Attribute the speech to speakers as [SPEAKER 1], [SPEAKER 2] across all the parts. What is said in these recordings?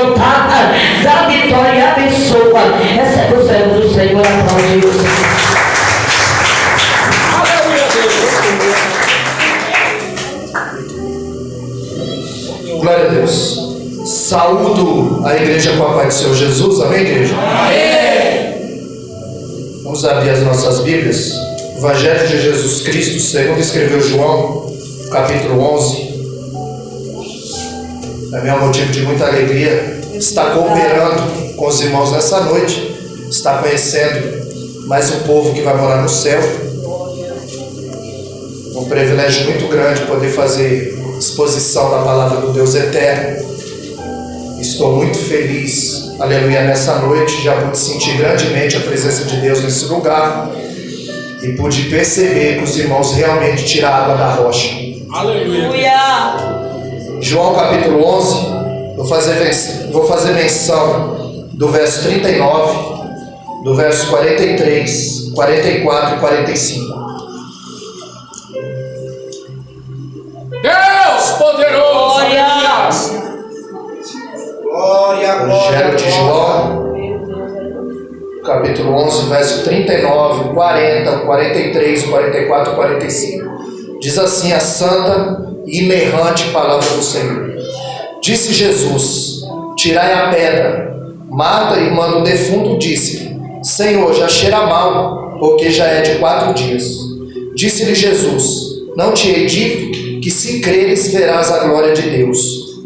[SPEAKER 1] levantada, dá vitória e abençoa. Recebe o servo do Senhor, aplaude.
[SPEAKER 2] Glória a Deus. Saúdo a igreja com a paz do Senhor Jesus. Amém, igreja? Amém. Vamos abrir as nossas Bíblias. Evangelho de Jesus Cristo, segundo escreveu João, capítulo 11. Também é um motivo de muita alegria estar cooperando com os irmãos nessa noite, estar conhecendo mais um povo que vai morar no céu. Um privilégio muito grande poder fazer exposição da palavra do Deus eterno. Estou muito feliz, aleluia, nessa noite. Já pude sentir grandemente a presença de Deus nesse lugar e pude perceber que os irmãos realmente tiraram a água da rocha. Aleluia. João capítulo 11, vou fazer menção do verso 39, do verso 43, 44 e 45.
[SPEAKER 3] Deus poderoso!
[SPEAKER 2] Glória! Evangelho de João, capítulo 11, verso 39, 40, 43, 44 e 45. Diz assim a santa e inerrante palavra do Senhor. Disse Jesus: tirai a pedra. Marta, irmã do defunto, disse: Senhor, já cheira mal, porque já é de 4 dias. Disse-lhe Jesus: não te hei dito que se creres verás a glória de Deus.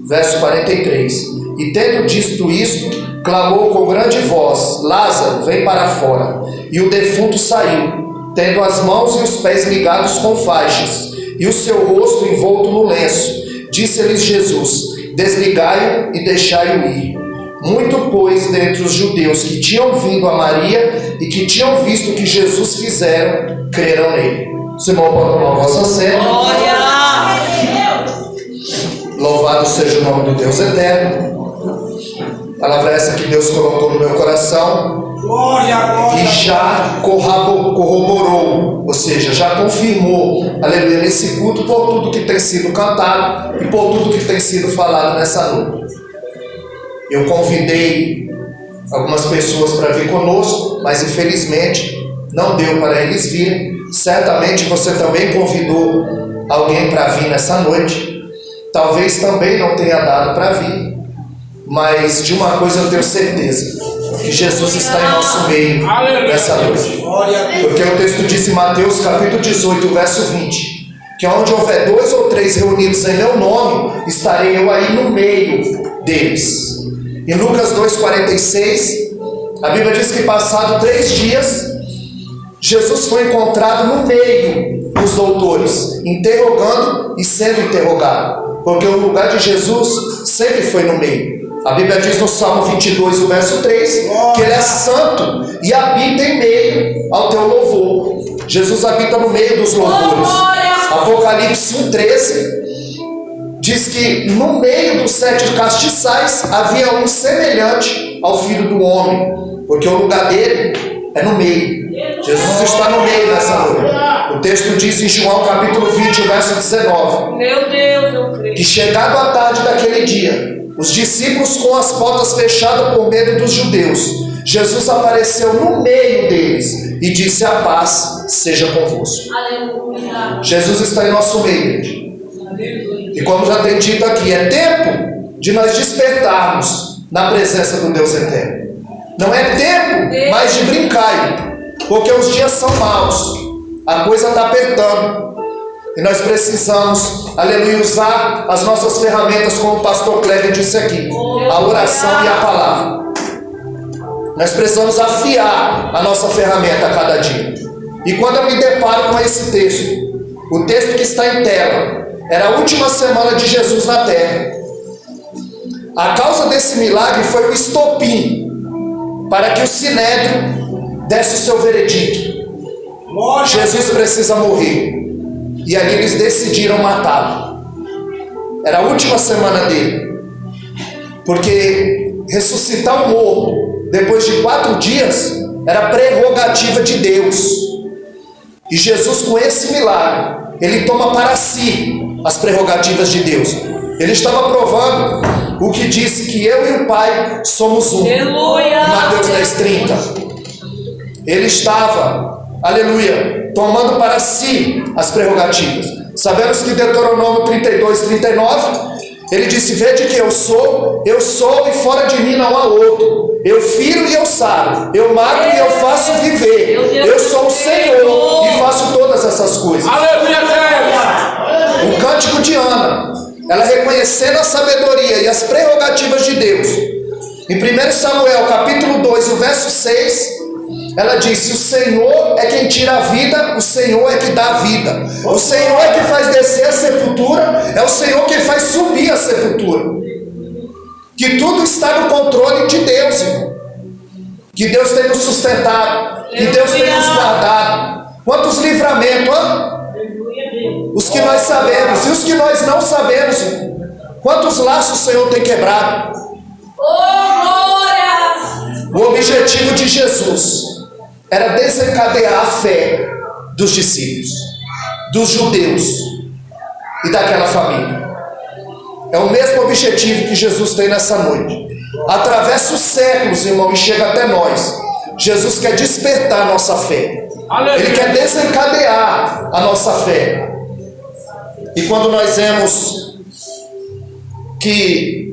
[SPEAKER 2] Verso 43. E tendo dito isto, clamou com grande voz: Lázaro, vem para fora. E o defunto saiu, tendo as mãos e os pés ligados com faixas, e o seu rosto envolto no lenço. Disse-lhes Jesus: desligai-o e deixai-o ir. Muito, pois, dentre os judeus que tinham vindo a Maria e que tinham visto o que Jesus fizeram, creram nele. Os irmãos podem tomar a vossa sede. Louvado seja o nome do Deus eterno. A palavra essa que Deus colocou no meu coração. E já corroborou, ou seja, já confirmou, aleluia, nesse culto, por tudo que tem sido cantado e por tudo que tem sido falado nessa noite. Eu convidei algumas pessoas para vir conosco, mas infelizmente não deu para eles virem. Certamente você também convidou alguém para vir nessa noite. Talvez também não tenha dado para vir, mas de uma coisa eu tenho certeza: que Jesus está em nosso meio nessa noite. Porque o texto diz em Mateus capítulo 18, verso 20, que onde houver 2 ou 3 reunidos em meu nome, estarei eu aí no meio deles. Em Lucas 2,46, a Bíblia diz que passado 3 dias, Jesus foi encontrado no meio dos doutores, interrogando e sendo interrogado. Porque o lugar de Jesus sempre foi no meio. A Bíblia diz no Salmo 22, o verso 3, que Ele é santo e habita em meio ao teu louvor. Jesus habita no meio dos louvores. Apocalipse 1,13 diz que no meio dos 7 castiçais havia um semelhante ao Filho do Homem, porque o lugar dele é no meio. Jesus está no meio nessa noite. O texto diz em João capítulo 20, verso 19,
[SPEAKER 1] Meu Deus, eu creio.
[SPEAKER 2] que chegado a tarde daquele dia, os discípulos com as portas fechadas por medo dos judeus, Jesus apareceu no meio deles e disse: a paz seja convosco.
[SPEAKER 1] Aleluia.
[SPEAKER 2] Jesus está em nosso meio. E como já tem dito aqui, é tempo de nós despertarmos na presença do Deus eterno. Não é tempo mais de brincar, porque os dias são maus, a coisa está apertando. E nós precisamos, aleluia, usar as nossas ferramentas, como o pastor Cléber disse aqui: a oração e a palavra. Nós precisamos afiar a nossa ferramenta a cada dia. E quando eu me deparo com esse texto, o texto que está em tela, era a última semana de Jesus na terra. A causa desse milagre foi o estopim para que o Sinédrio desse o seu veredito. Jesus precisa morrer. E ali eles decidiram matá-lo. Era a última semana dele. Porque ressuscitar um morto depois de 4 dias era prerrogativa de Deus. E Jesus, com esse milagre, ele toma para si as prerrogativas de Deus. Ele estava provando o que disse que eu e o Pai somos um.
[SPEAKER 1] Aleluia.
[SPEAKER 2] Mateus 10:30. Ele estava, aleluia, tomando para si as prerrogativas. Sabemos que Deuteronômio 32:39, ele disse: vede que eu sou e fora de mim não há outro. Eu firo e eu saro, eu mato e eu faço viver. Eu sou o Senhor e faço todas essas coisas.
[SPEAKER 3] Aleluia, Deus!
[SPEAKER 2] O cântico de Ana, ela reconhecendo a sabedoria e as prerrogativas de Deus. Em 1 Samuel capítulo 2, o verso 6, ela disse: o Senhor é quem tira a vida, o Senhor é que dá a vida. O Senhor é que faz descer a sepultura, é o Senhor que faz subir a sepultura. Que tudo está no controle de Deus, irmão. Que Deus tem nos sustentado, que Deus tem nos guardado. Quantos livramentos, os que nós sabemos e os que nós não sabemos, irmão. Quantos laços o Senhor tem quebrado. O objetivo de Jesus era desencadear a fé dos discípulos, dos judeus e daquela família. É o mesmo objetivo que Jesus tem nessa noite. Atravessa os séculos, irmão, e chega até nós. Jesus quer despertar a nossa fé. Ele quer desencadear a nossa fé. E quando nós vemos que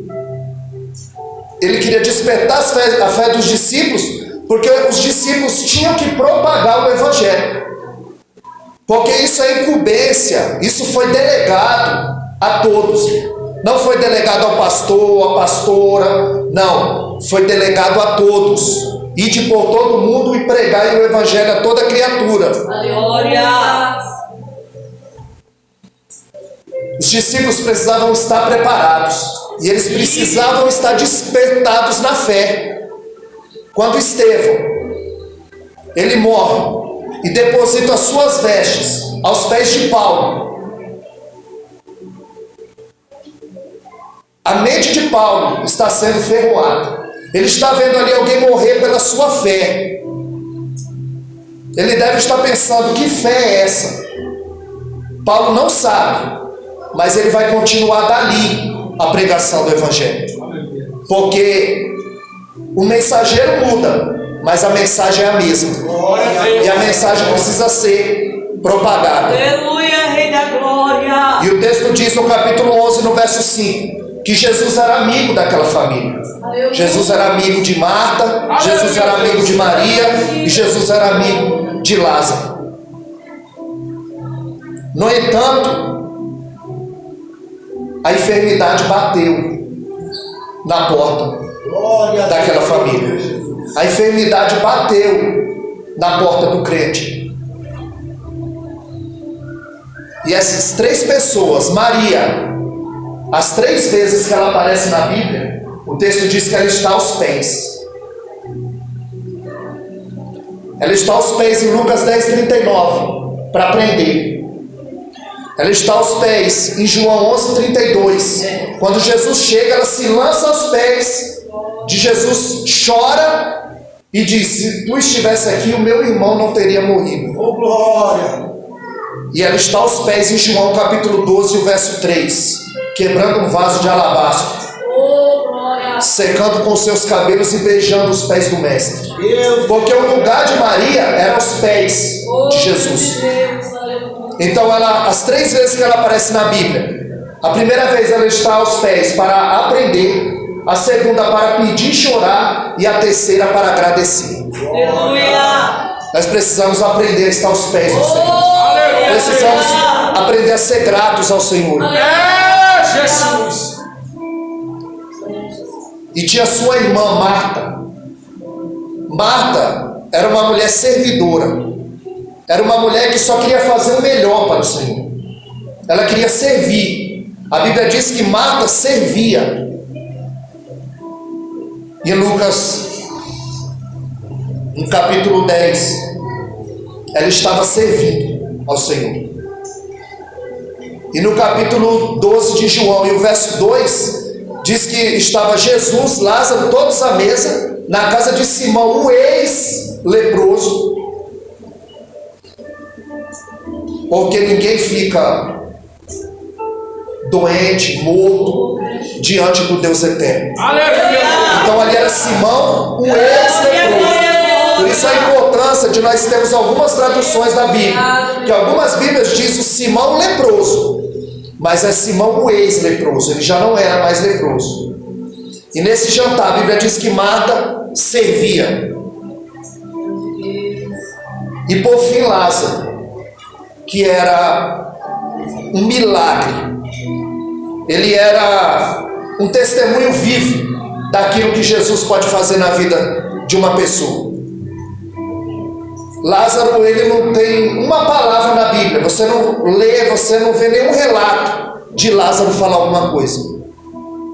[SPEAKER 2] ele queria despertar a fé dos discípulos, porque os discípulos tinham que propagar o Evangelho. Porque isso é incumbência, isso foi delegado a todos. Não foi delegado ao pastor, à pastora, não. Foi delegado a todos. Ide por todo mundo e pregai o Evangelho a toda criatura.
[SPEAKER 1] Aleluia.
[SPEAKER 2] Os discípulos precisavam estar preparados. E eles precisavam estar despertados na fé. Quando Estevão, ele morre e deposita as suas vestes aos pés de Paulo, a mente de Paulo está sendo ferroada. Ele está vendo ali alguém morrer pela sua fé. Ele deve estar pensando: que fé é essa? Paulo não sabe, mas ele vai continuar dali a pregação do Evangelho. Porque o mensageiro muda, mas a mensagem é a mesma. E a mensagem precisa ser propagada.
[SPEAKER 1] Aleluia, Rei da Glória.
[SPEAKER 2] E o texto diz no capítulo 11, no verso 5, que Jesus era amigo daquela família. Jesus era amigo de Marta, Jesus era amigo de Maria e Jesus era amigo de Lázaro. No entanto, a enfermidade bateu na porta daquela família. A enfermidade bateu na porta do crente. E essas três pessoas, Maria, as 3 vezes que ela aparece na Bíblia, o texto diz que ela está aos pés. Ela está aos pés em Lucas 10:39 para aprender. Ela está aos pés em João 11:32. Quando Jesus chega, ela se lança aos pés de Jesus, chora e diz: se tu estivesse aqui, o meu irmão não teria morrido.
[SPEAKER 3] Oh, glória!
[SPEAKER 2] E ela está aos pés em João capítulo 12, o verso 3, quebrando um vaso de alabastro, secando com seus cabelos e beijando os pés do mestre. Porque o lugar de Maria era aos pés de Jesus. Então ela, as 3 vezes que ela aparece na Bíblia, a primeira vez ela está aos pés para aprender, a segunda para pedir e chorar, e a terceira para agradecer.
[SPEAKER 1] Aleluia.
[SPEAKER 2] Nós precisamos aprender a estar aos pés do Senhor. Precisamos aprender a ser gratos ao Senhor.
[SPEAKER 3] É, Jesus!
[SPEAKER 2] E tinha sua irmã Marta. Marta era uma mulher servidora. Era uma mulher que só queria fazer o melhor para o Senhor. Ela queria servir. A Bíblia diz que Marta servia. E em Lucas, no capítulo 10, ela estava servindo ao Senhor. E no capítulo 12 de João, e o verso 2, diz que estava Jesus, Lázaro, todos à mesa, na casa de Simão, o ex-leproso. Porque ninguém fica doente, morto, diante do Deus eterno.
[SPEAKER 3] Aleluia.
[SPEAKER 2] Então ali era Simão, o ex-leproso. Por isso a importância de nós termos algumas traduções da Bíblia, que algumas Bíblias dizem o Simão leproso, mas é Simão o ex-leproso, ele já não era mais leproso. E nesse jantar a Bíblia diz que Marta servia. E por fim Lázaro, que era um milagre, ele era um testemunho vivo daquilo que Jesus pode fazer na vida de uma pessoa. Lázaro, ele não tem uma palavra na Bíblia, você não lê, você não vê nenhum relato de Lázaro falar alguma coisa,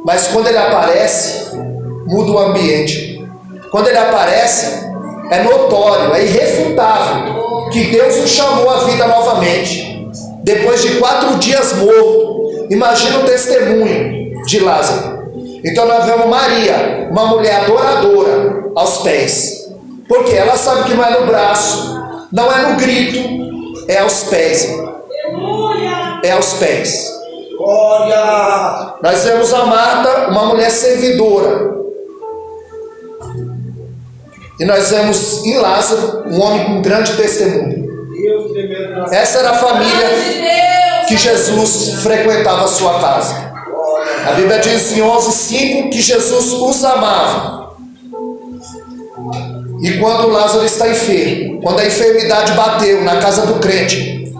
[SPEAKER 2] mas quando ele aparece, muda o ambiente. Quando ele aparece, é notório, é irrefutável que Deus o chamou à vida novamente, depois de 4 dias morto. Imagina o testemunho de Lázaro. Então nós vemos Maria, uma mulher adoradora, aos pés, porque ela sabe que não é no braço, não é no grito, é aos pés. É aos pés.
[SPEAKER 3] Glória.
[SPEAKER 2] Nós vemos a Marta, uma mulher servidora. E nós vemos em Lázaro um homem com grande testemunho. Essa era a família que Jesus frequentava a sua casa. A Bíblia diz em 11:5 que Jesus os amava. E quando Lázaro está enfermo, quando a enfermidade bateu na casa do crente,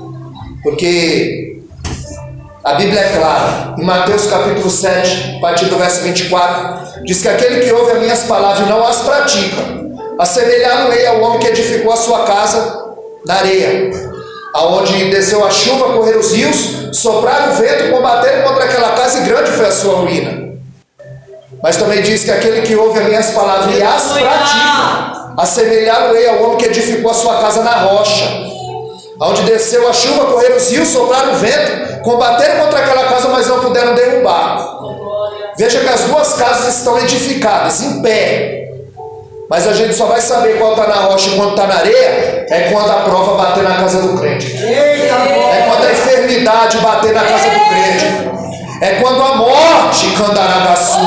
[SPEAKER 2] porque a Bíblia é clara, em Mateus capítulo 7, a partir do verso 24, diz que aquele que ouve as minhas palavras e não as pratica, assemelhá-lo-ei ao homem que edificou a sua casa na areia, aonde desceu a chuva, correram os rios, sopraram o vento, combateram contra aquela casa e grande foi a sua ruína. Mas também diz que aquele que ouve as minhas palavras e as pratica, assemelhá-lo-ei ao homem que edificou a sua casa na rocha, onde desceu a chuva, correram os rios, sopraram o vento, combateram contra aquela casa, mas não puderam derrubar. Veja que as duas casas estão edificadas, em pé. Mas a gente só vai saber qual está na rocha e quando está na areia, é quando a prova bater na casa do crente. É quando a enfermidade bater na casa do crente. É quando a morte candaragaçu.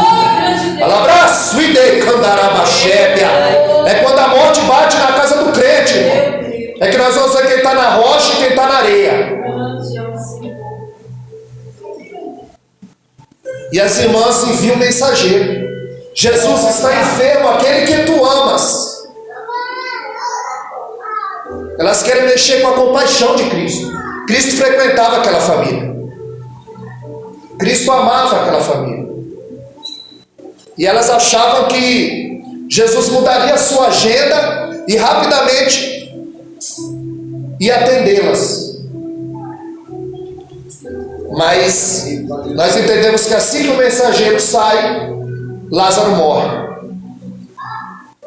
[SPEAKER 2] É quando a morte bate na casa do crente. É que nós vamos ver quem está na rocha e quem está na areia. E as irmãs enviam um mensageiro. Jesus está enfermo, aquele que tu amas. Elas querem mexer com a compaixão de Cristo. Cristo frequentava aquela família. Cristo amava aquela família. E elas achavam que Jesus mudaria a sua agenda e rapidamente ia atendê-las. Mas nós entendemos que assim que o mensageiro sai, Lázaro morre.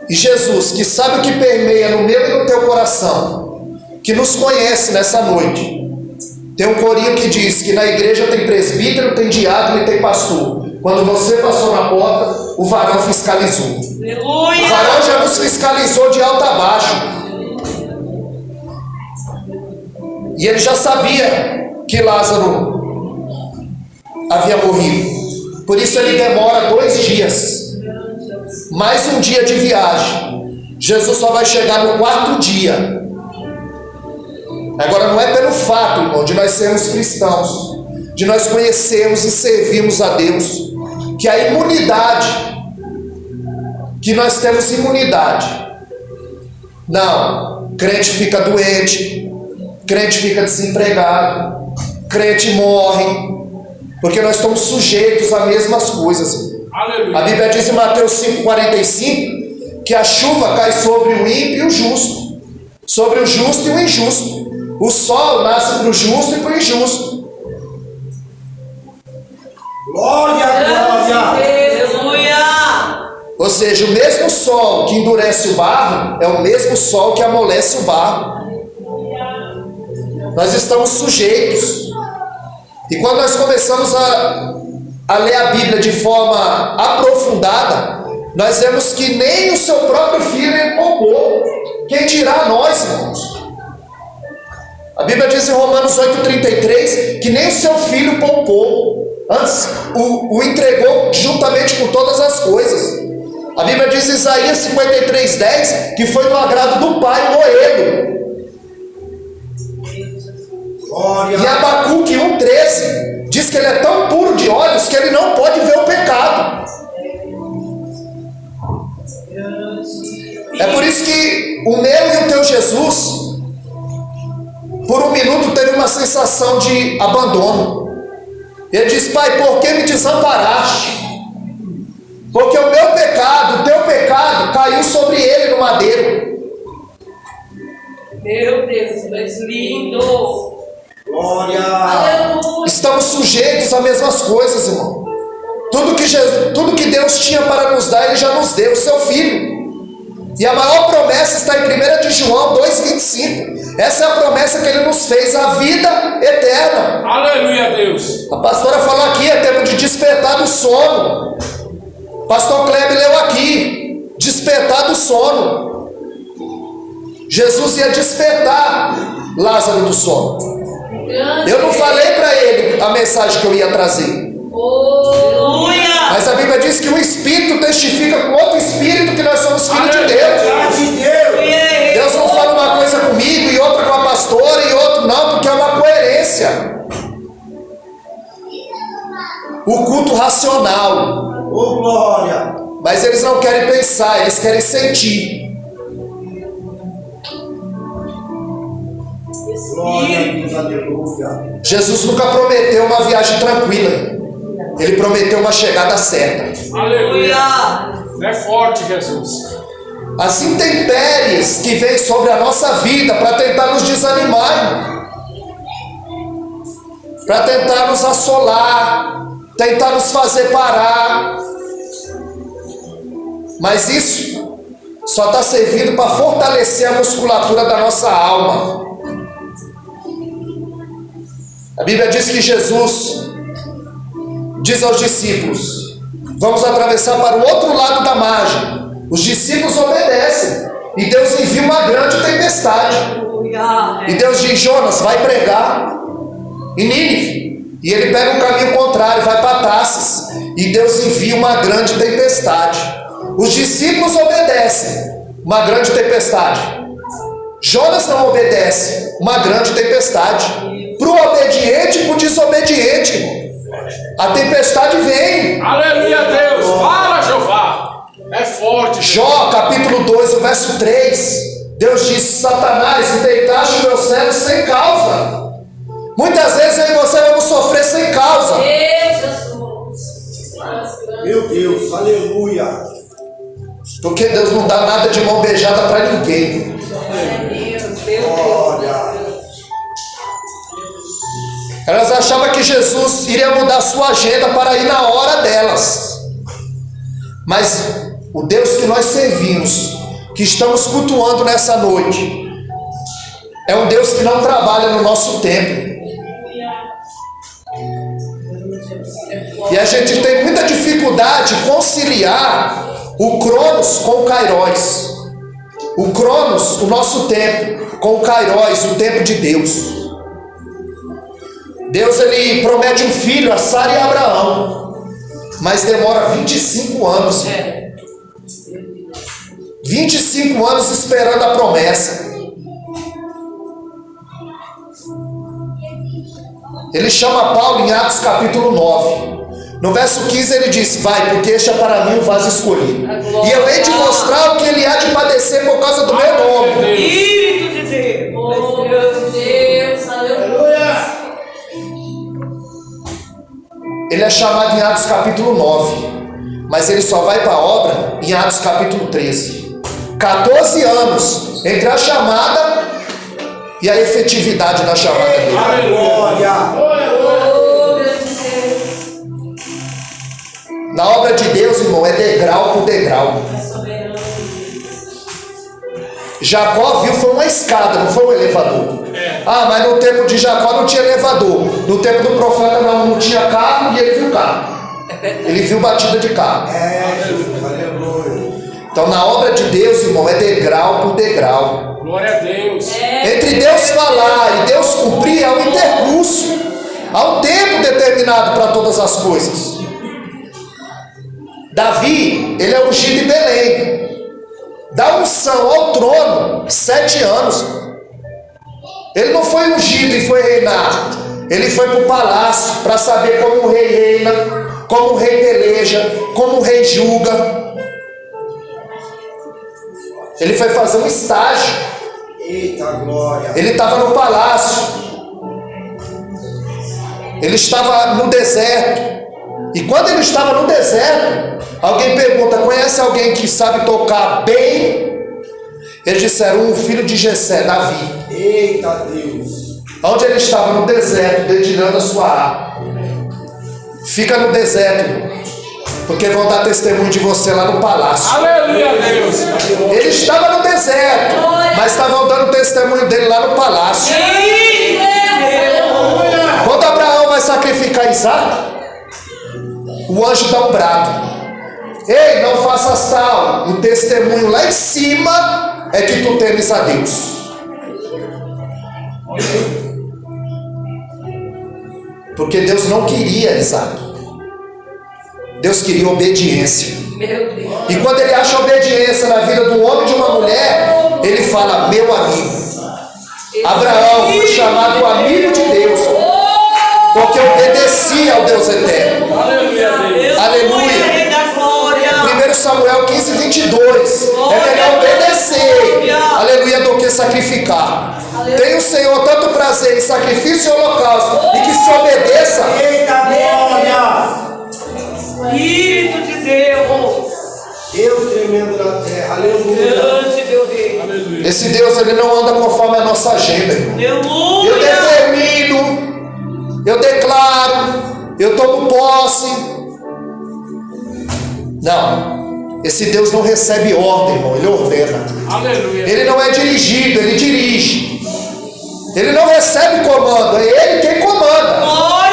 [SPEAKER 2] E Jesus, que sabe o que permeia no meu e no teu coração, que nos conhece nessa noite, tem um corinho que diz que na igreja tem presbítero, tem diácono e tem pastor. Quando você passou na porta, o varão fiscalizou. Aleluia! O varão já nos fiscalizou de alto a baixo. E ele já sabia que Lázaro havia morrido. Por isso ele demora 2 dias. Mais um dia de viagem. Jesus só vai chegar no 4º dia. Agora não é pelo fato, irmão, de nós sermos cristãos, de nós conhecermos e servirmos a Deus, que a imunidade, que nós temos imunidade. Não, crente fica doente, crente fica desempregado, crente morre, porque nós estamos sujeitos às mesmas coisas. Aleluia. A Bíblia diz em Mateus 5,45 que a chuva cai sobre o ímpio e o justo, sobre o justo e o injusto. O sol nasce para o justo e para o injusto.
[SPEAKER 3] Glória, glória.
[SPEAKER 1] Aleluia.
[SPEAKER 2] Ou seja, o mesmo sol que endurece o barro é o mesmo sol que amolece o barro. Nós estamos sujeitos. E quando nós começamos a ler a Bíblia de forma aprofundada, nós vemos que nem o seu próprio filho ele poupou. Quem dirá nós, irmãos? A Bíblia diz em Romanos 8,33 que nem o seu filho poupou. Antes o entregou juntamente com todas as coisas. A Bíblia diz em Isaías 53:10 que foi do agrado do Pai moê-lo. E Abacuque 1:13 diz que ele é tão puro de olhos que ele não pode ver o pecado. É por isso que o meu e o teu Jesus, por um minuto, teve uma sensação de abandono. Ele diz: Pai, por que me desamparaste? Porque o meu pecado, o teu pecado, caiu sobre ele no madeiro.
[SPEAKER 1] Meu Deus, mas lindo.
[SPEAKER 3] Glória.
[SPEAKER 1] Aleluia.
[SPEAKER 2] Estamos sujeitos às mesmas coisas, irmão. Tudo que Deus tinha para nos dar, Ele já nos deu, o seu Filho. E a maior promessa está em 1 de João 2,25. Essa é a promessa que Ele nos fez, a vida eterna.
[SPEAKER 4] Aleluia, Deus.
[SPEAKER 2] A pastora falou aqui, é tempo de despertar do sono. Pastor Kleber leu aqui, despertar do sono. Jesus ia despertar Lázaro do sono. Eu não falei para ele a mensagem que eu ia trazer.
[SPEAKER 1] Aleluia.
[SPEAKER 2] Mas a Bíblia diz que um Espírito testifica com outro Espírito que nós somos filhos de Deus. Deus não fala uma coisa comigo e outra com a pastora e outra não, porque é uma coerência. O culto racional.
[SPEAKER 3] Oh, glória.
[SPEAKER 2] Mas eles não querem pensar, eles querem sentir.
[SPEAKER 3] Glória a Deus, aleluia.
[SPEAKER 2] Jesus nunca prometeu uma viagem tranquila. Ele prometeu uma chegada certa.
[SPEAKER 4] Aleluia. É forte, Jesus.
[SPEAKER 2] As intempéries que vêm sobre a nossa vida para tentar nos desanimar, para tentar nos assolar, tentar nos fazer parar. Mas isso só está servindo para fortalecer a musculatura da nossa alma. A Bíblia diz que Jesus diz aos discípulos: vamos atravessar para o outro lado da margem. Os discípulos obedecem e Deus envia uma grande tempestade. E Deus diz: Jonas, vai pregar em Nínive. E ele pega um caminho contrário, vai para Tarsis, e Deus envia uma grande tempestade. Os discípulos obedecem, uma grande tempestade. Jonas não obedece, uma grande tempestade. Para o obediente e para o desobediente, a tempestade vem.
[SPEAKER 4] Aleluia, Deus. Fala, Jeová. É forte.
[SPEAKER 2] Jó, capítulo 2, o verso 3. Deus disse: Satanás, deitaste o meu servo sem causa. Muitas vezes eu e você vamos sofrer sem causa.
[SPEAKER 3] Meu Deus, aleluia.
[SPEAKER 2] Porque Deus não dá nada de mão beijada para ninguém.
[SPEAKER 3] Glória.
[SPEAKER 2] Elas achavam que Jesus iria mudar sua agenda para ir na hora delas. Mas o Deus que nós servimos, que estamos cultuando nessa noite, é um Deus que não trabalha no nosso tempo. E a gente tem muita dificuldade de conciliar o Cronos com o Kairos. O Cronos, o nosso tempo, com o Kairos, o tempo de Deus. Deus, ele promete um filho a Sara e a Abraão, mas demora 25 anos. 25 anos esperando a promessa. Ele chama Paulo em Atos capítulo 9. No verso 15 ele diz: vai, porque este é para mim o vaso escolhido. E eu hei de mostrar o que ele há de padecer por causa do meu nome.
[SPEAKER 1] Espírito de Deus. Oh, meu Deus, aleluia.
[SPEAKER 2] Ele é chamado em Atos capítulo 9, mas ele só vai para a obra em Atos capítulo 13. 14 anos entre a chamada e a efetividade da chamada dele.
[SPEAKER 3] Glória.
[SPEAKER 2] Na obra de Deus, irmão, é degrau por degrau. Jacó viu, foi uma escada, não foi um elevador. Ah, mas no tempo de Jacó não tinha elevador. No tempo do profeta não tinha carro e ele viu carro. Ele viu batida de carro.
[SPEAKER 3] Aleluia.
[SPEAKER 2] Então na obra de Deus, irmão, é degrau por degrau.
[SPEAKER 4] Glória a Deus.
[SPEAKER 2] Entre Deus falar e Deus cumprir é um intercurso. Há um tempo determinado para todas as coisas. Davi, ele é ungido em Belém. Da unção ao trono, 7 anos. Ele não foi ungido e foi reinar. Ele foi para o palácio para saber como o rei reina, como o rei peleja, como o rei julga. Ele foi fazer um estágio.
[SPEAKER 3] Eita glória.
[SPEAKER 2] Ele estava no palácio. Ele estava no deserto. E quando ele estava no deserto, alguém pergunta: conhece alguém que sabe tocar bem? Eles disseram: o filho de Jessé, Davi.
[SPEAKER 3] Eita Deus.
[SPEAKER 2] Onde ele estava? No deserto, dedilhando a sua harpa. Fica no deserto, porque vão dar testemunho de você lá no palácio.
[SPEAKER 4] Aleluia, Deus.
[SPEAKER 2] Ele estava no deserto, mas estavam dando testemunho dele lá no palácio. Quando Abraão vai sacrificar Isaac, o anjo dá um brado: ei, não faças tal. O testemunho lá em cima é que tu temes a Deus. Porque Deus não queria Isaac. Deus queria obediência. E quando ele acha obediência na vida do homem e de uma mulher, ele fala: meu amigo. Abraão foi chamado amigo de Deus, porque obedecia ao Deus eterno. Aleluia. 1 Samuel 15, 22. É melhor obedecer, aleluia, do que sacrificar. Tem o Senhor tanto prazer em sacrifício e holocausto, e que se obedeça.
[SPEAKER 3] Eita glória.
[SPEAKER 5] Espírito de Deus.
[SPEAKER 3] Deus tremendo na terra. Aleluia.
[SPEAKER 5] Grande meu rei.
[SPEAKER 2] Esse Deus, ele não anda conforme a nossa agenda, irmão.
[SPEAKER 5] Aleluia.
[SPEAKER 2] Eu determino, eu declaro, eu tomo posse. Não. Esse Deus não recebe ordem, irmão. Ele ordena.
[SPEAKER 4] Aleluia.
[SPEAKER 2] Ele não é dirigido, ele dirige. Ele não recebe comando, é ele quem comanda.
[SPEAKER 5] Glória.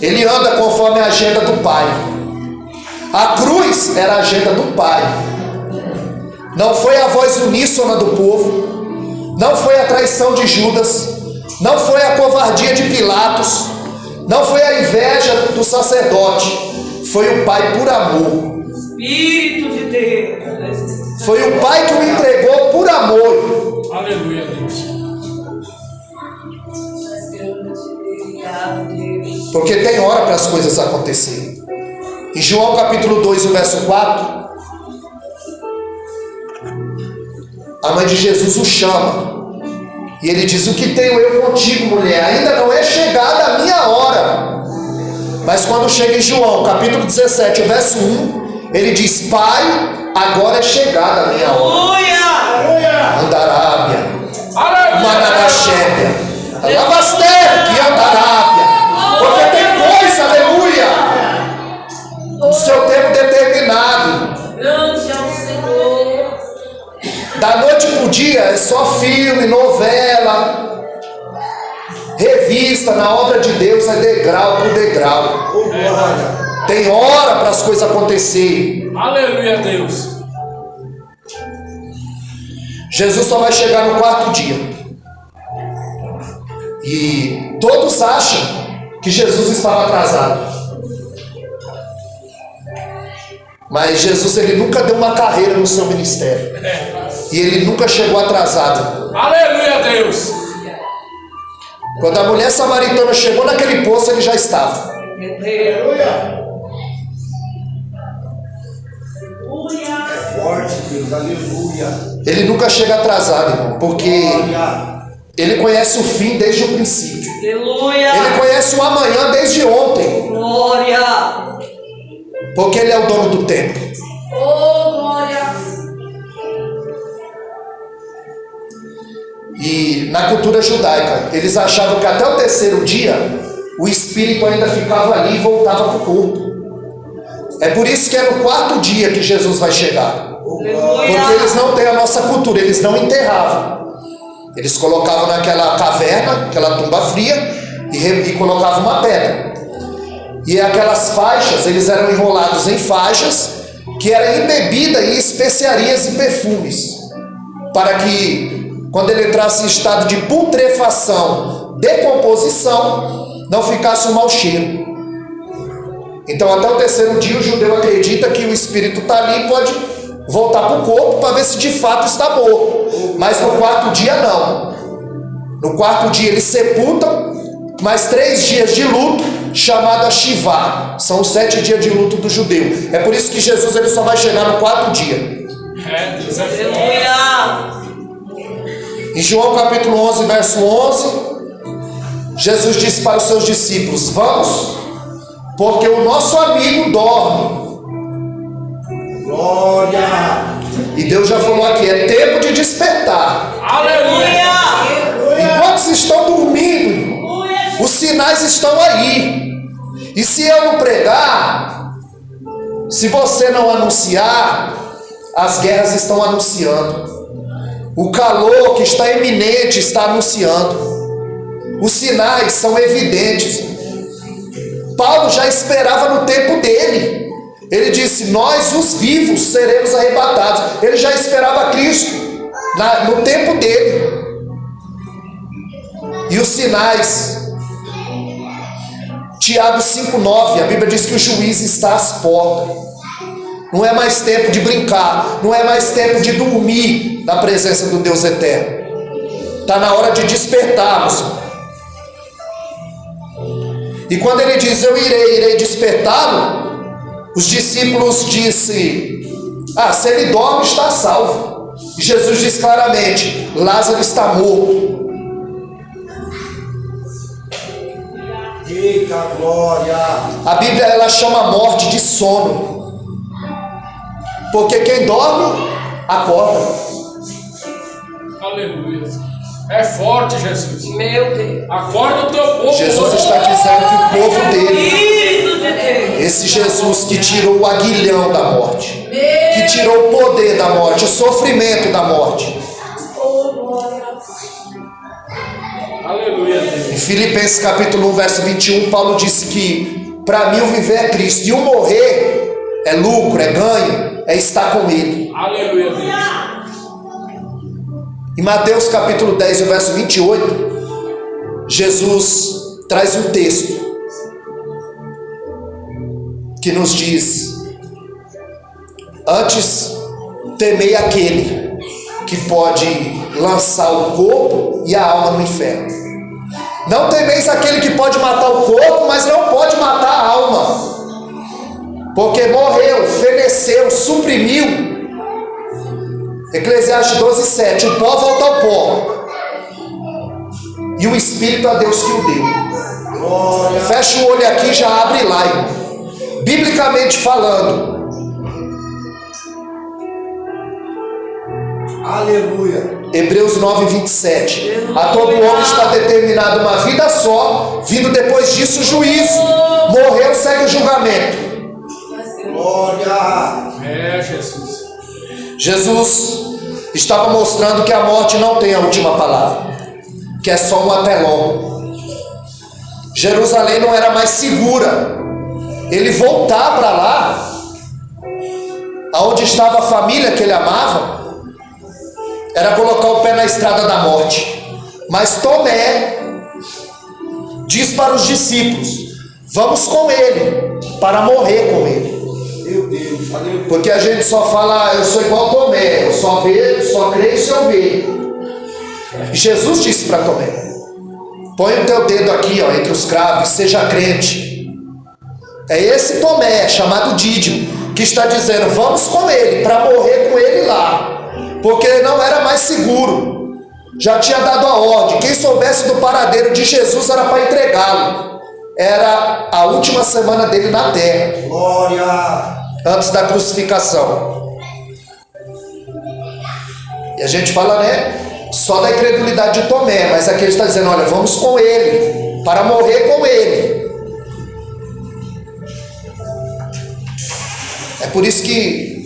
[SPEAKER 2] Ele anda conforme a agenda do Pai. A cruz era a agenda do Pai. Não foi a voz uníssona do povo. Não foi a traição de Judas. Não foi a covardia de Pilatos. Não foi a inveja do sacerdote. Foi o Pai por amor.
[SPEAKER 5] Espírito de Deus.
[SPEAKER 2] Foi o Pai que o entregou por amor.
[SPEAKER 4] Aleluia, Deus.
[SPEAKER 2] Porque tem hora para as coisas acontecerem. Em João capítulo 2, o verso 4, a mãe de Jesus o chama. E ele diz: o que tenho eu contigo, mulher? Ainda não é chegada a minha hora. Mas quando chega em João capítulo 17, o verso 1, ele diz: Pai, agora é chegada a minha hora. Andarábia, Mananaxébia, Lavastério, que Andarábia. Porque tem coisa, aleluia, no seu tempo determinado.
[SPEAKER 5] Grande é o Senhor.
[SPEAKER 2] Da noite pro dia é só filme, novela, revista. Na obra de Deus é degrau por degrau.
[SPEAKER 3] Oh, glória.
[SPEAKER 2] Tem hora para as coisas acontecerem.
[SPEAKER 4] Aleluia, Deus.
[SPEAKER 2] Jesus só vai chegar no 4º dia. E todos acham que Jesus estava atrasado. Mas Jesus, ele nunca deu uma carreira no seu ministério. E ele nunca chegou atrasado.
[SPEAKER 4] Aleluia, Deus.
[SPEAKER 2] Quando a mulher samaritana chegou naquele poço, ele já estava.
[SPEAKER 3] Forte Deus. Aleluia.
[SPEAKER 2] Ele nunca chega atrasado, irmão, porque
[SPEAKER 3] Glória.
[SPEAKER 2] ele conhece o fim desde o princípio.
[SPEAKER 5] Aleluia.
[SPEAKER 2] Ele conhece o amanhã desde ontem,
[SPEAKER 5] Glória.
[SPEAKER 2] porque ele é o dono do tempo.
[SPEAKER 5] Oh, glória.
[SPEAKER 2] E na cultura judaica, eles achavam que até o 3º dia, o espírito ainda ficava ali e voltava para o corpo. É por isso que é no 4º dia que Jesus vai chegar. Porque eles não têm a nossa cultura, eles não enterravam. Eles colocavam naquela caverna, aquela tumba fria, e colocavam uma pedra. E aquelas faixas, eles eram enrolados em faixas, que era embebida em especiarias e perfumes, para que quando ele entrasse em estado de putrefação, decomposição, não ficasse um mau cheiro. Então até o terceiro dia o judeu acredita que o espírito está ali e pode voltar para o corpo para ver se de fato está morto. Mas no quarto dia não. No quarto dia eles sepultam, mais 3 dias de luto, chamado a Shivá. São os 7 dias de luto do judeu. É por isso que Jesus ele só vai chegar no quarto dia.
[SPEAKER 4] Deus é forte.
[SPEAKER 5] Aleluia.
[SPEAKER 2] Em João capítulo 11, verso 11, Jesus disse para os seus discípulos: vamos, porque o nosso amigo dorme.
[SPEAKER 3] Glória.
[SPEAKER 2] E Deus já falou aqui, é tempo de despertar.
[SPEAKER 4] Aleluia.
[SPEAKER 2] Enquanto vocês estão dormindo, os sinais estão aí. E se eu não pregar, se você não anunciar, as guerras estão anunciando. O calor que está iminente está anunciando. Os sinais são evidentes. Paulo já esperava no tempo dele. Ele disse: nós os vivos seremos arrebatados. Ele já esperava Cristo no tempo dele. E os sinais, Tiago 5,9, a Bíblia diz que o juiz está às portas. Não é mais tempo de brincar, não é mais tempo de dormir na presença do Deus eterno. Está na hora de despertarmos. E quando ele diz: eu irei despertá-lo, os discípulos disseram: se ele dorme, está salvo. E Jesus diz claramente: Lázaro está morto.
[SPEAKER 3] Eita glória.
[SPEAKER 2] A Bíblia ela chama a morte de sono. Porque quem dorme, acorda.
[SPEAKER 4] Aleluia. É forte, Jesus.
[SPEAKER 5] Meu Deus.
[SPEAKER 4] Acorda o teu povo.
[SPEAKER 2] Jesus está dizendo que o povo dele,
[SPEAKER 5] Espírito de Deus.
[SPEAKER 2] esse Jesus que tirou o aguilhão da morte, que tirou o poder da morte, o sofrimento da morte.
[SPEAKER 4] Aleluia, Deus.
[SPEAKER 2] Em Filipenses capítulo 1, verso 21, Paulo disse que para mim o viver é Cristo e o morrer é lucro, é ganho, é estar com Ele.
[SPEAKER 4] Aleluia, Deus.
[SPEAKER 2] Em Mateus capítulo 10, verso 28, Jesus traz um texto que nos diz: antes temei aquele que pode lançar o corpo e a alma no inferno. Não temeis aquele que pode matar o corpo, mas não pode matar a alma. Porque morreu, feneceu, suprimiu. Eclesiastes 12:7. O pó volta ao pó, e o Espírito a Deus que o deu.
[SPEAKER 3] Glória.
[SPEAKER 2] Fecha o olho aqui e já abre lá, irmão. Biblicamente falando,
[SPEAKER 3] Aleluia.
[SPEAKER 2] Hebreus 9:27. A todo homem está determinado uma vida só, vindo depois disso o juízo. Morreu, segue o julgamento.
[SPEAKER 3] Glória.
[SPEAKER 4] É, Jesus.
[SPEAKER 2] Jesus estava mostrando que a morte não tem a última palavra, que é só um até logo. Jerusalém não era mais segura. Ele voltar para lá, aonde estava a família que ele amava, era colocar o pé na estrada da morte. Mas Tomé diz para os discípulos: vamos com ele, para morrer com ele.
[SPEAKER 3] Meu Deus. Aleluia.
[SPEAKER 2] Porque a gente só fala: eu sou igual Tomé, eu só vejo, só creio se eu ver. E Jesus disse para Tomé: põe o teu dedo aqui, ó, entre os cravos, seja crente. É esse Tomé, chamado Dídimo, que está dizendo: vamos com ele, para morrer com ele lá. Porque ele não era mais seguro. Já tinha dado a ordem. Quem soubesse do paradeiro de Jesus era para entregá-lo. Era a última semana dele na terra,
[SPEAKER 3] Glória.
[SPEAKER 2] antes da crucificação. E a gente fala, né, só da incredulidade de Tomé, mas aqui ele está dizendo: olha, vamos com ele, para morrer com ele. É por isso que,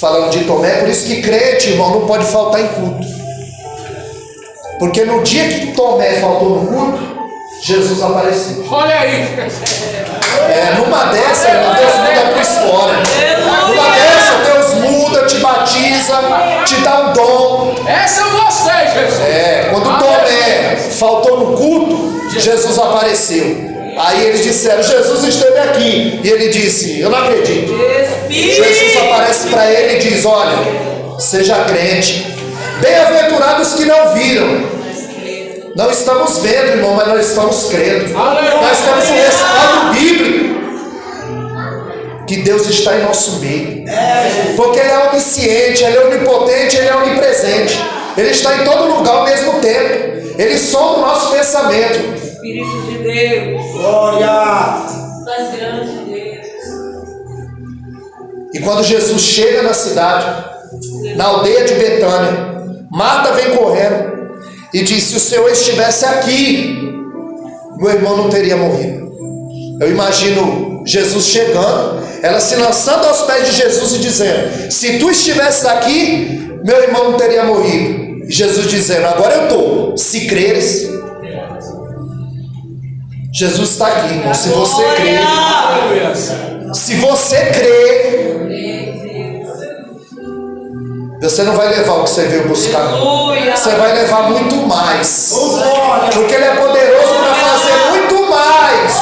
[SPEAKER 2] falando de Tomé, é por isso que crente, irmão, não pode faltar em culto. Porque no dia que Tomé faltou no culto, Jesus apareceu.
[SPEAKER 4] Olha aí.
[SPEAKER 2] Numa dessa, irmão, Deus muda a tua história. Numa dessa, Deus muda, te batiza, te dá um dom.
[SPEAKER 4] Essa eu gostei, Jesus.
[SPEAKER 2] apareceu. Aí eles disseram, Jesus esteve aqui. E ele disse, eu não acredito. Jesus aparece para ele e diz, olha, seja crente. Bem-aventurados que não viram. Não estamos vendo, irmão, mas nós estamos crendo. Nós temos um respaldo bíblico que Deus está em nosso meio. Porque Ele é onisciente, Ele é onipotente, Ele é onipresente. Ele está em todo lugar ao mesmo tempo. Ele sonda o nosso pensamento.
[SPEAKER 5] Espírito de Deus.
[SPEAKER 3] Glória.
[SPEAKER 5] Das grandes Deus.
[SPEAKER 2] E quando Jesus chega na cidade, na aldeia de Betânia, Marta vem correndo e diz, se o Senhor estivesse aqui, meu irmão não teria morrido. Eu imagino Jesus chegando, ela se lançando aos pés de Jesus e dizendo, se tu estivesses aqui, meu irmão não teria morrido. E Jesus dizendo, agora eu estou, se creres. Jesus está aqui, irmão. Se você crer, se você crer, você não vai levar o que você veio buscar. Você vai levar muito mais. Porque Ele é poderoso para fazer muito mais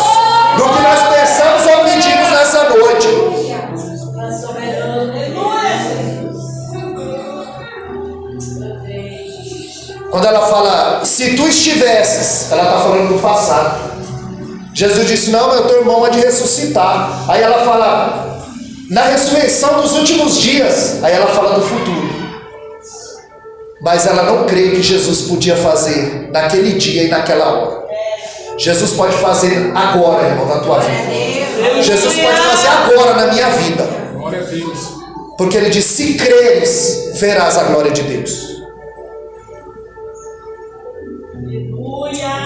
[SPEAKER 2] do que nós pensamos ou pedimos nessa noite. Quando ela fala, se tu estivesses, ela está falando do passado. Jesus disse, não, meu teu irmão há de ressuscitar. Aí ela fala, na ressurreição dos últimos dias. Aí ela fala do futuro. Mas ela não crê que Jesus podia fazer naquele dia e naquela hora. Jesus pode fazer agora, irmão, na tua vida. Jesus pode fazer agora na minha vida.
[SPEAKER 4] Glória a Deus.
[SPEAKER 2] Porque Ele diz, se creres, verás a glória de Deus.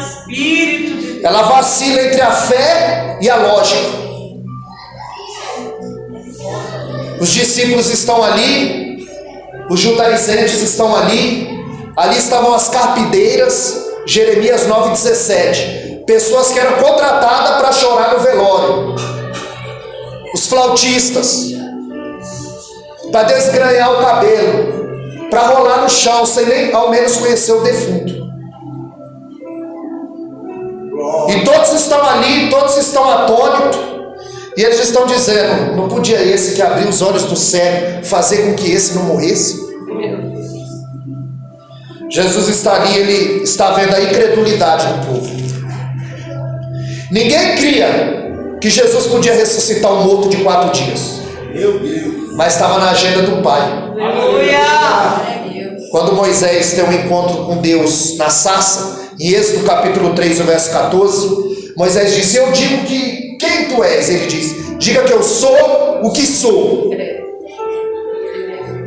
[SPEAKER 5] Espírito de Deus.
[SPEAKER 2] Ela vacila entre a fé e a lógica. Os discípulos estão ali, os judaizantes estão ali, ali estavam as carpideiras, Jeremias 9,17, pessoas que eram contratadas para chorar no velório, os flautistas, para desgranhar o cabelo, para rolar no chão, sem nem ao menos conhecer o defunto. E todos estão ali, todos estão atônitos, e eles estão dizendo, não podia esse que abriu os olhos do cego fazer com que esse não morresse? Jesus está ali, Ele está vendo a incredulidade do povo. Ninguém cria que Jesus podia ressuscitar um morto de 4 dias.
[SPEAKER 3] Meu Deus.
[SPEAKER 2] Mas estava na agenda do Pai.
[SPEAKER 5] Aleluia.
[SPEAKER 2] Quando Moisés tem um encontro com Deus na sarça, em Êxodo capítulo 3, o verso 14, Moisés diz, eu digo que quem tu és? Ele diz, diga que eu sou o que sou.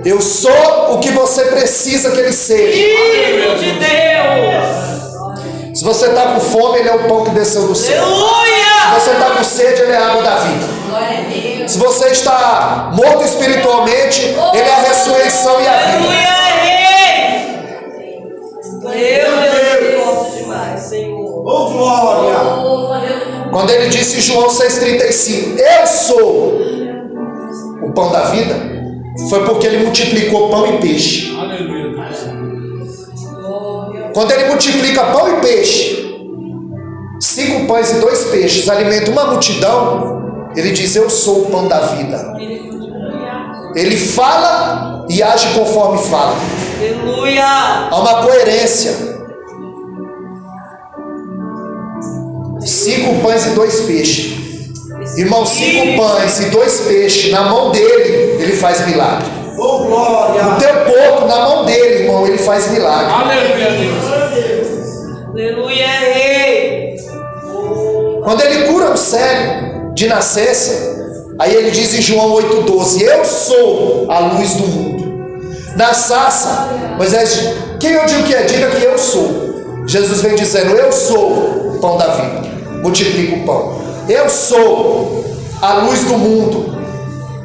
[SPEAKER 2] Eu sou o que você precisa que Ele seja.
[SPEAKER 5] Espírito de Deus.
[SPEAKER 2] Se você está com fome, Ele é o pão que desceu do céu.
[SPEAKER 5] Aleluia.
[SPEAKER 2] Se você está com sede, Ele é a água da vida. Se você está morto espiritualmente, Ele é a ressurreição e a vida.
[SPEAKER 5] Aleluia. Meu Deus, demais, Senhor.
[SPEAKER 3] Oh, glória.
[SPEAKER 2] Quando Ele disse em João 6,35, eu sou o pão da vida, foi porque Ele multiplicou pão e peixe.
[SPEAKER 4] Aleluia, Deus.
[SPEAKER 2] Quando Ele multiplica pão e peixe, 5 pães e 2 peixes, alimenta uma multidão, Ele diz, eu sou o pão da vida. Ele fala e age conforme fala.
[SPEAKER 5] Aleluia.
[SPEAKER 2] Há uma coerência. 5 pães e 2 peixes. Irmão, 5 pães e 2 peixes na mão dele, Ele faz milagre.
[SPEAKER 3] Oh, glória.
[SPEAKER 2] O teu pouco na mão dele, irmão, Ele faz milagre.
[SPEAKER 4] Aleluia, Deus.
[SPEAKER 5] Aleluia, Rei.
[SPEAKER 2] Quando Ele cura o cego de nascença, aí Ele diz em João 8,12, eu sou a luz do mundo. Na sarça, Moisés, quem eu digo que é? Diga que eu sou. Jesus vem dizendo, eu sou o pão da vida. Multiplica o pão. Eu sou a luz do mundo.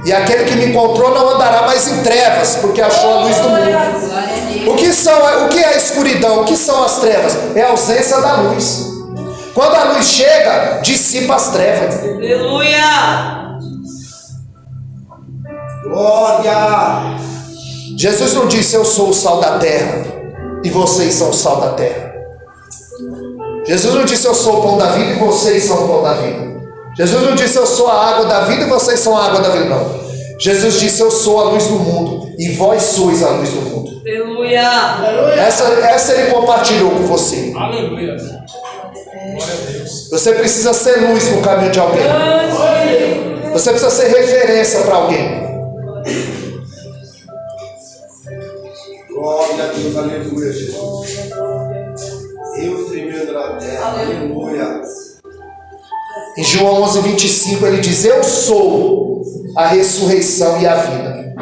[SPEAKER 2] E aquele que me encontrou não andará mais em trevas, porque achou a luz do mundo. O que é a escuridão? O que são as trevas? É a ausência da luz. Quando a luz chega, dissipa as trevas.
[SPEAKER 5] Aleluia.
[SPEAKER 3] Glória.
[SPEAKER 2] Jesus não disse, eu sou o sal da terra, e vocês são o sal da terra. Jesus não disse eu sou o pão da vida e vocês são o pão da vida. Jesus não disse eu sou a água da vida e vocês são a água da vida, não. Jesus disse eu sou a luz do mundo e vós sois a luz do mundo.
[SPEAKER 5] Aleluia.
[SPEAKER 2] Essa ele compartilhou com você.
[SPEAKER 4] Aleluia. Glória a Deus.
[SPEAKER 2] Você precisa ser luz no caminho de alguém. Você precisa ser referência para alguém.
[SPEAKER 3] Glória a Deus, aleluia, Jesus. Deus tremendo na terra, aleluia.
[SPEAKER 2] Em João 11:25 ele diz: eu sou a ressurreição e a vida.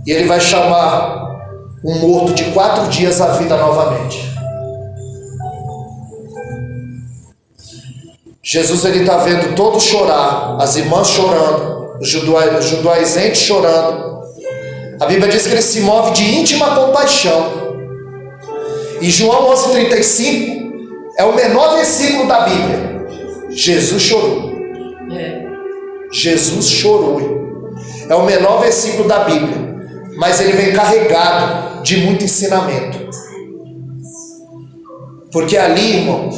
[SPEAKER 2] E ele vai chamar um morto de 4 dias à vida novamente. Jesus ele está vendo todos chorar, as irmãs chorando, os judaizentes chorando. A Bíblia diz que ele se move de íntima compaixão. E João 11:35 é o menor versículo da Bíblia. Jesus chorou. Jesus chorou. É o menor versículo da Bíblia. Mas ele vem carregado de muito ensinamento. Porque ali, irmão,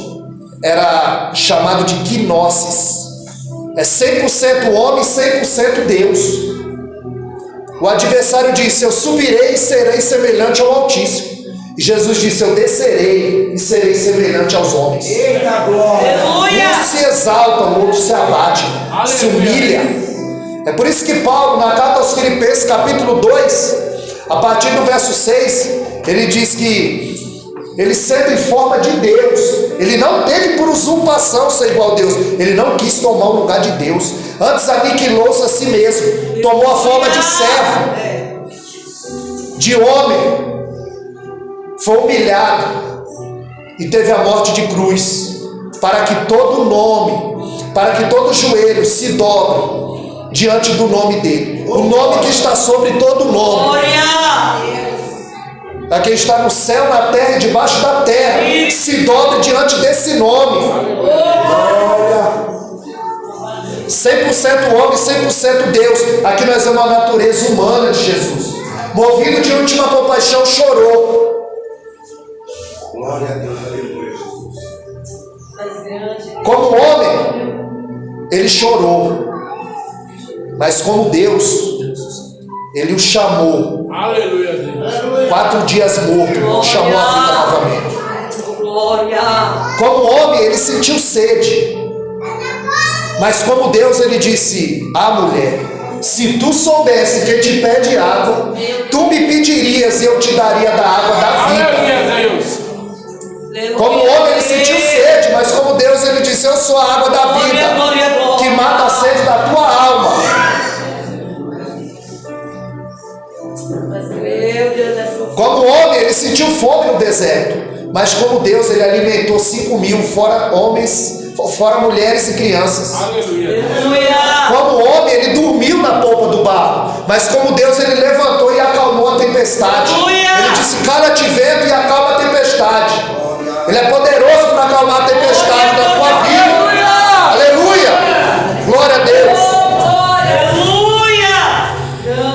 [SPEAKER 2] era chamado de quinosis. É 100% homem, 100% Deus. O adversário disse: eu subirei e serei semelhante ao Altíssimo. E Jesus disse: eu descerei e serei semelhante aos homens.
[SPEAKER 3] Eita glória.
[SPEAKER 2] Um se exalta, o outro se abate, se humilha. É por isso que Paulo, na carta aos Filipenses, capítulo 2, a partir do verso 6, ele diz que ele, sendo em forma de Deus, ele não teve por usurpação ser igual a Deus. Ele não quis tomar o lugar de Deus. Antes aniquilou-se a si mesmo. Tomou a forma de servo, de homem. Foi humilhado e teve a morte de cruz, para que todo nome, para que todo joelho se dobre diante do nome dele, o nome que está sobre todo nome.
[SPEAKER 5] Glória.
[SPEAKER 2] Para quem está no céu, na terra e debaixo da terra, se dobre diante desse nome. 100% homem, 100% Deus. Aqui nós vemos a natureza humana de Jesus. Movido de última compaixão, chorou.
[SPEAKER 3] Glória a Deus, aleluia, Jesus.
[SPEAKER 2] Como homem, ele chorou. Mas como Deus, ele o chamou.
[SPEAKER 4] Aleluia, Deus.
[SPEAKER 2] 4 dias morto, o chamou a vida novamente.
[SPEAKER 5] Glória.
[SPEAKER 2] Como homem, ele sentiu sede. Mas como Deus, ele disse: mulher, se tu soubesse que te pede água, tu me pedirias e eu te daria da água da vida.
[SPEAKER 4] Aleluia, Deus.
[SPEAKER 2] Como homem, ele sentiu sede, mas como Deus, ele disse: eu sou a água da vida, que mata a sede da tua alma. Como homem, ele sentiu fome no deserto, mas como Deus, ele alimentou 5.000, fora homens, fora mulheres e crianças.
[SPEAKER 4] Aleluia.
[SPEAKER 2] Como homem, ele dormiu na polpa do barco, mas como Deus, ele levantou e acalmou a tempestade. Ele disse: cala-te vento e acalma a tempestade. Ele é poderoso para acalmar a tempestade da tua vida. Aleluia. Glória a Deus.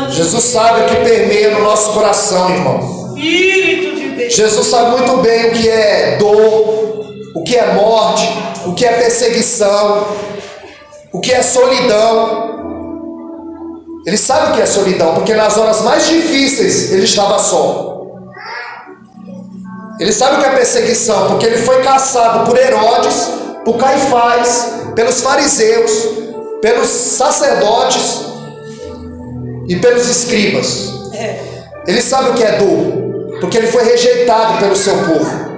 [SPEAKER 2] Jesus sabe o que permeia no nosso coração, irmão. Jesus sabe muito bem o que é dor, o que é morte, o que é perseguição, o que é solidão. Ele sabe o que é solidão, porque nas horas mais difíceis ele estava só. Ele sabe o que é perseguição, porque ele foi caçado por Herodes, por Caifás, pelos fariseus, pelos sacerdotes e pelos escribas. Ele sabe o que é dor, porque ele foi rejeitado pelo seu povo.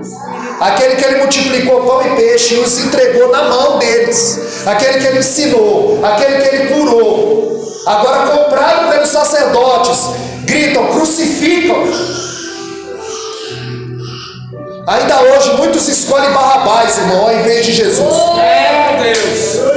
[SPEAKER 2] Aquele que ele multiplicou pão e peixe e os entregou na mão deles. Aquele que ele ensinou, aquele que ele curou. Agora comprado pelos sacerdotes, gritam: crucificam. Ainda hoje muitos escolhem Barrabás, irmão, ao invés de Jesus.
[SPEAKER 4] Meu Deus.